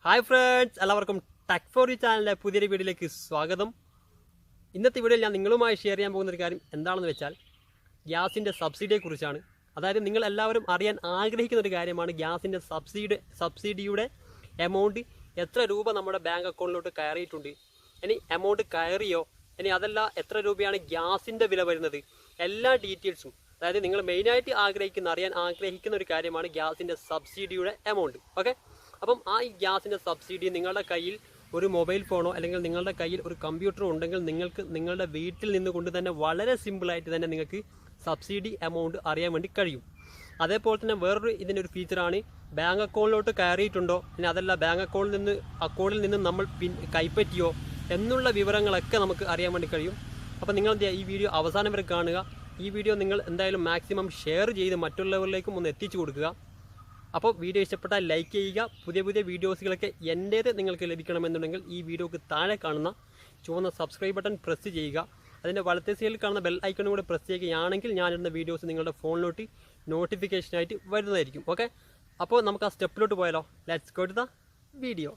Hi friends, എല്ലാവർക്കും tech for you ചാനലിലെ പുതിയൊരു വീഡിയോയിലേക്ക് സ്വാഗതം. ഇന്നത്തെ വീഡിയോയിൽ ഞാൻ നിങ്ങളുമായി ഷെയർ ചെയ്യാൻ പോകുന്ന ഒരു കാര്യം എന്താണെന്ന് വെച്ചാൽ ഗ്യാസിൻ്റെ സബ്സിഡിയെക്കുറിച്ചാണ്. അതായത് നിങ്ങൾ എല്ലാവരും അറിയാൻ ആഗ്രഹിക്കുന്ന ഒരു കാര്യമാണ് ഗ്യാസിൻ്റെ സബ്സിഡിയുടെ എമൗണ്ട് എത്ര രൂപ നമ്മുടെ ബാങ്ക് അക്കൗണ്ടിലോട്ട് കയറിയിട്ടുണ്ട്, ഇനി എമൗണ്ട് കയറിയോ, ഇനി അതല്ല എത്ര രൂപയാണ് ഗ്യാസിൻ്റെ വില വരുന്നത്, എല്ലാ ഡീറ്റെയിൽസും. അതായത് നിങ്ങൾ മെയിനായിട്ട് അറിയാൻ ആഗ്രഹിക്കുന്ന ഒരു കാര്യമാണ് ഗ്യാസിൻ്റെ സബ്സിഡിയുടെ എമൗണ്ട്. ഓക്കെ, അപ്പം ആ ഈ ഗ്യാസിൻ്റെ സബ്സിഡി നിങ്ങളുടെ കയ്യിൽ ഒരു മൊബൈൽ ഫോണോ അല്ലെങ്കിൽ നിങ്ങളുടെ കയ്യിൽ ഒരു കമ്പ്യൂട്ടറോ ഉണ്ടെങ്കിൽ നിങ്ങൾക്ക് നിങ്ങളുടെ വീട്ടിൽ നിന്നുകൊണ്ട് തന്നെ വളരെ സിമ്പിളായിട്ട് തന്നെ നിങ്ങൾക്ക് സബ്സിഡി എമൗണ്ട് അറിയാൻ വേണ്ടി കഴിയും. അതേപോലെ തന്നെ വേറൊരു ഇതിൻ്റെ ഒരു ഫീച്ചറാണ് ബാങ്ക് അക്കൗണ്ടിലോട്ട് കയറിയിട്ടുണ്ടോ, ഇനി അതല്ല ബാങ്ക് അക്കൗണ്ടിൽ നിന്ന് നമ്മൾ കൈപ്പറ്റിയോ എന്നുള്ള വിവരങ്ങളൊക്കെ നമുക്ക് അറിയാൻ വേണ്ടി കഴിയും. അപ്പോൾ നിങ്ങൾ എന്ത് ചെയ്യുക, ഈ വീഡിയോ അവസാനം വരെ കാണുക. ഈ വീഡിയോ നിങ്ങൾ എന്തായാലും മാക്സിമം ഷെയർ ചെയ്ത് മറ്റുള്ളവരിലേക്കും ഒന്ന് എത്തിച്ചു കൊടുക്കുക. അപ്പോൾ വീഡിയോ ഇഷ്ടപ്പെട്ടാൽ ലൈക്ക് ചെയ്യുക. പുതിയ വീഡിയോസുകളൊക്കെ എൻ്റേത് നിങ്ങൾക്ക് ലഭിക്കണമെന്നുണ്ടെങ്കിൽ ഈ വീഡിയോക്ക് താഴെ കാണുന്ന ചുവന്ന സബ്സ്ക്രൈബ് ബട്ടൺ പ്രസ് ചെയ്യുക. അതിൻ്റെ വലത്തെ സൈഡിൽ കാണുന്ന ബെൽ ഐക്കണും കൂടെ പ്രസ് ചെയ്യുകയാണെങ്കിൽ ഞാനിടുന്ന വീഡിയോസ് നിങ്ങളുടെ ഫോണിലോട്ട് നോട്ടിഫിക്കേഷനായിട്ട് വരുന്നതായിരിക്കും. ഓക്കെ, അപ്പോൾ നമുക്ക് ആ സ്റ്റെപ്പിലോട്ട് പോയാലോ. Let's go to the video.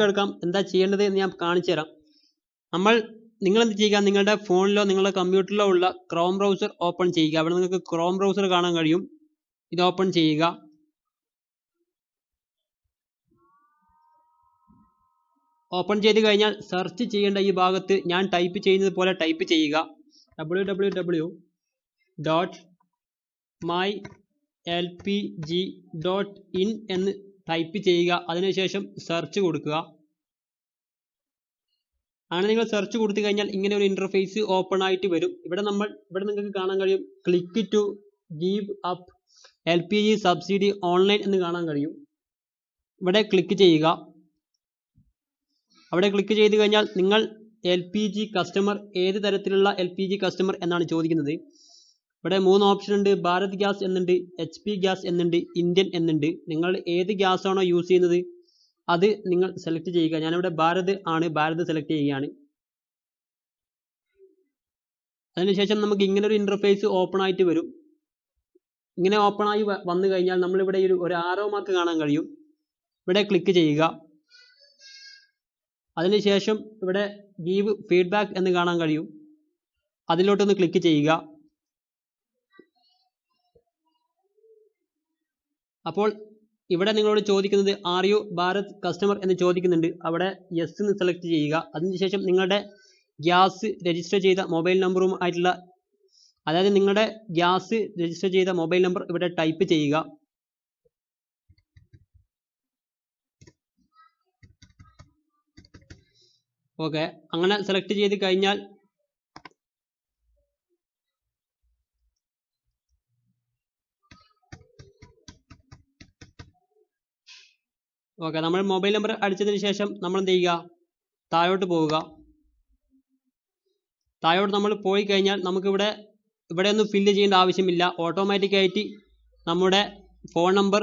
എടുക്കാം, എന്താ ചെയ്യേണ്ടത് എന്ന് ഞാൻ കാണിച്ചു തരാം. നിങ്ങൾ എന്ത് ചെയ്യുക, നിങ്ങളുടെ ഫോണിലോ നിങ്ങളുടെ കമ്പ്യൂട്ടറിലോ ഉള്ള ക്രോം ബ്രൗസർ ഓപ്പൺ ചെയ്യുക. അവിടെ നിങ്ങൾക്ക് ക്രോം ബ്രൗസർ കാണാൻ കഴിയും. ഇത് ഓപ്പൺ ചെയ്യുക. ഓപ്പൺ ചെയ്ത് കഴിഞ്ഞാൽ സെർച്ച് ചെയ്യേണ്ട ഈ ഭാഗത്ത് ഞാൻ ടൈപ്പ് ചെയ്യുന്നത് പോലെ ടൈപ്പ് ചെയ്യുക. www.mylpg.in എന്ന് ടൈപ്പ് ചെയ്യുക. അതിനുശേഷം സെർച്ച് കൊടുക്കുക. അങ്ങനെ നിങ്ങൾ സെർച്ച് കൊടുത്തു കഴിഞ്ഞാൽ ഇങ്ങനെ ഒരു ഇന്റർഫേസ് ഓപ്പൺ ആയിട്ട് വരും. ഇവിടെ നിങ്ങൾക്ക് കാണാൻ കഴിയും click to give up LPG subsidy online എന്ന് കാണാൻ കഴിയും. ഇവിടെ ക്ലിക്ക് ചെയ്യുക. അവിടെ ക്ലിക്ക് ചെയ്ത് കഴിഞ്ഞാൽ നിങ്ങൾ LPG കസ്റ്റമർ ഏത് തരത്തിലുള്ള LPG കസ്റ്റമർ എന്നാണ് ചോദിക്കുന്നത്. ഇവിടെ 3 ഓപ്ഷൻ ഉണ്ട്. ഭാരത് ഗ്യാസ് എന്നുണ്ട്, HP ഗ്യാസ് എന്നുണ്ട്, ഇന്ത്യൻ എന്നുണ്ട്. നിങ്ങൾ ഏത് ഗ്യാസ് ആണോ യൂസ് ചെയ്യുന്നത് അത് നിങ്ങൾ സെലക്ട് ചെയ്യുക. ഞാനിവിടെ ഭാരത് സെലക്ട് ചെയ്യുകയാണ്. അതിനുശേഷം നമുക്ക് ഇങ്ങനെ ഒരു ഇന്റർഫേസ് ഓപ്പൺ ആയിട്ട് വരും. ഇങ്ങനെ ഓപ്പൺ ആയി വന്നു കഴിഞ്ഞാൽ നമ്മളിവിടെ ഒരു ആരോ മാർക്ക് കാണാൻ കഴിയും. ഇവിടെ ക്ലിക്ക് ചെയ്യുക. അതിനുശേഷം ഇവിടെ ഗീവ് ഫീഡ്ബാക്ക് എന്ന് കാണാൻ കഴിയും. അതിലോട്ടൊന്ന് ക്ലിക്ക് ചെയ്യുക. അപ്പോൾ ഇവിടെ നിങ്ങളോട് ചോദിക്കുന്നത് ആർ യു ഭാരത് കസ്റ്റമർ എന്ന് ചോദിക്കുന്നുണ്ട്. അവിടെ യെസ് എന്ന് സെലക്ട് ചെയ്യുക. അതിനുശേഷം നിങ്ങളുടെ ഗ്യാസ് രജിസ്റ്റർ ചെയ്ത മൊബൈൽ നമ്പറും ആയിട്ടുള്ള, അതായത് നിങ്ങളുടെ ഗ്യാസ് രജിസ്റ്റർ ചെയ്ത മൊബൈൽ നമ്പർ ഇവിടെ ടൈപ്പ് ചെയ്യുക. ഓക്കെ, അങ്ങനെ സെലക്ട് ചെയ്ത് കഴിഞ്ഞാൽ ഓക്കെ, നമ്മൾ മൊബൈൽ നമ്പർ അടിച്ചതിന് ശേഷം നമ്മൾ എന്ത് ചെയ്യുക, താഴോട്ട് പോവുക. താഴോട്ട് നമ്മൾ പോയി കഴിഞ്ഞാൽ നമുക്ക് ഇവിടെ ഒന്നും ഫില്ല് ചെയ്യേണ്ട ആവശ്യമില്ല. ഓട്ടോമാറ്റിക്കായിട്ട് നമ്മുടെ ഫോൺ നമ്പർ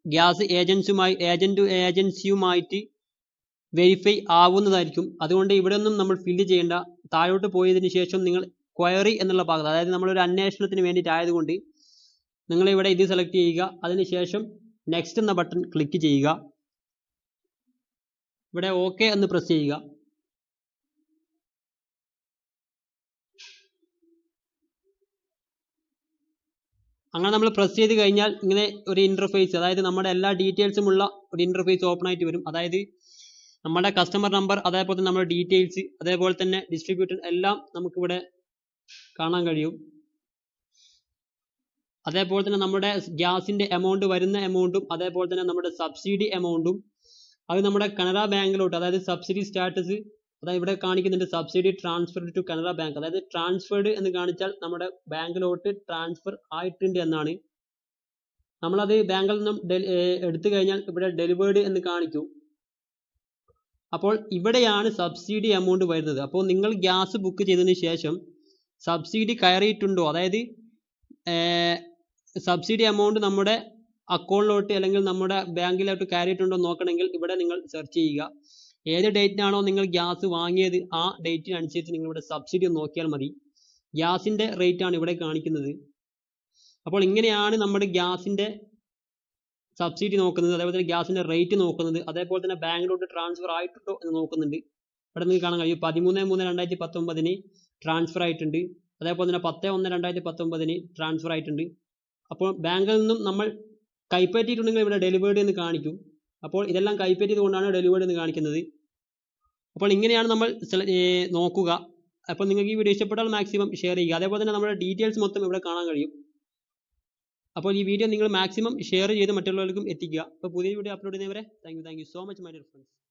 ഗ്യാസ് ഏജൻസിയുമായിട്ട് വെരിഫൈ ആവുന്നതായിരിക്കും. അതുകൊണ്ട് ഇവിടെ ഒന്നും നമ്മൾ ഫില്ല് ചെയ്യേണ്ട. താഴോട്ട് പോയതിന് ശേഷം നിങ്ങൾ ക്വയറി എന്നുള്ള ഭാഗത്ത്, അതായത് നമ്മളൊരു അന്വേഷണത്തിന് വേണ്ടിയിട്ടായതുകൊണ്ട് നിങ്ങൾ ഇവിടെ ഇത് സെലക്ട് ചെയ്യുക. അതിനുശേഷം നെക്സ്റ്റ് എന്ന ബട്ടൺ ക്ലിക്ക് ചെയ്യുക. ഇവിടെ ഓക്കെ എന്ന് പ്രസ് ചെയ്യുക. അങ്ങനെ നമ്മൾ പ്രസ് ചെയ്ത് കഴിഞ്ഞാൽ ഇങ്ങനെ ഒരു ഇന്റർഫേസ്, അതായത് നമ്മുടെ എല്ലാ ഡീറ്റെയിൽസും ഉള്ള ഒരു ഇന്റർഫേസ് ഓപ്പൺ ആയിട്ട് വരും. അതായത് നമ്മുടെ കസ്റ്റമർ നമ്പർ, അതേപോലെ തന്നെ നമ്മുടെ ഡീറ്റെയിൽസ്, അതേപോലെ തന്നെ ഡിസ്ട്രിബ്യൂട്ടർ എല്ലാം നമുക്കിവിടെ കാണാൻ കഴിയും. അതേപോലെ തന്നെ നമ്മുടെ ഗ്യാസിന്റെ എമൗണ്ട്, വരുന്ന എമൗണ്ടും, അതേപോലെ തന്നെ നമ്മുടെ സബ്സിഡി എമൗണ്ടും, അത് നമ്മുടെ കനറ ബാങ്കിലോട്ട്, അതായത് സബ്സിഡി സ്റ്റാറ്റസ്, അതായത് ഇവിടെ കാണിക്കുന്നുണ്ട് subsidy transferred to Canara bank. അതായത് ട്രാൻസ്ഫേർഡ് എന്ന് കാണിച്ചാൽ നമ്മുടെ ബാങ്കിലോട്ട് ട്രാൻസ്ഫർ ആയിട്ടുണ്ട് എന്നാണ്. നമ്മളത് ബാങ്കിൽ നിന്നും എടുത്തു കഴിഞ്ഞാൽ ഇവിടെ ഡെലിവേർഡ് എന്ന് കാണിക്കും. അപ്പോൾ ഇവിടെയാണ് സബ്സിഡി എമൗണ്ട് വരുന്നത്. അപ്പോൾ നിങ്ങൾ ഗ്യാസ് ബുക്ക് ചെയ്തതിന് ശേഷം സബ്സിഡി കയറിയിട്ടുണ്ടോ, അതായത് സബ്സിഡി എമൗണ്ട് നമ്മുടെ അക്കൗണ്ടിലോട്ട് അല്ലെങ്കിൽ നമ്മുടെ ബാങ്കിലോട്ട് കയറിയിട്ടുണ്ടോ നോക്കണമെങ്കിൽ ഇവിടെ നിങ്ങൾ സെർച്ച് ചെയ്യുക. ഏത് ഡേറ്റിനാണോ നിങ്ങൾ ഗ്യാസ് വാങ്ങിയത് ആ ഡേറ്റിനനുസരിച്ച് നിങ്ങൾ ഇവിടെ സബ്സിഡി നോക്കിയാൽ മതി. ഗ്യാസിന്റെ റേറ്റ് ആണ് ഇവിടെ കാണിക്കുന്നത്. അപ്പോൾ ഇങ്ങനെയാണ് നമ്മുടെ ഗ്യാസിൻ്റെ സബ്സിഡി നോക്കുന്നത്, അതേപോലെ തന്നെ ഗ്യാസിൻ്റെ റേറ്റ് നോക്കുന്നത്, അതേപോലെ തന്നെ ബാങ്കിലോട്ട് ട്രാൻസ്ഫർ ആയിട്ടുണ്ടോ എന്ന് നോക്കുന്നുണ്ട്. ഇവിടെ നിങ്ങൾക്ക് കാണാൻ കഴിയും 13/3/2019 ട്രാൻസ്ഫർ ആയിട്ടുണ്ട്, അതേപോലെ തന്നെ 10/1/2019 ട്രാൻസ്ഫർ ആയിട്ടുണ്ട്. അപ്പോൾ ബാങ്കിൽ നിന്നും നമ്മൾ കൈപ്പറ്റിയിട്ടുണ്ടെങ്കിൽ ഇവിടെ ഡെലിവേർഡ് എന്ന് കാണിക്കും. അപ്പോൾ ഇതെല്ലാം കൈപ്പറ്റിയത് കൊണ്ടാണ് ഡെലിവേർഡ് എന്ന് കാണിക്കുന്നത്. അപ്പോൾ ഇങ്ങനെയാണ് നമ്മൾ നോക്കുക. അപ്പോൾ നിങ്ങൾക്ക് ഈ വീഡിയോ ഇഷ്ടപ്പെട്ടാൽ മാക്സിമം ഷെയർ ചെയ്യുക. അതേപോലെ തന്നെ നമ്മുടെ ഡീറ്റെയിൽസ് മൊത്തം ഇവിടെ കാണാൻ കഴിയും. അപ്പോൾ ഈ വീഡിയോ നിങ്ങൾ മാക്സിമം ഷെയർ ചെയ്ത് മറ്റുള്ളവർക്കും എത്തിക്കുക. അപ്പോൾ പുതിയ വീഡിയോ അപ്ലോഡ് ചെയ്യുന്നവരെ thank you so much my dear friends.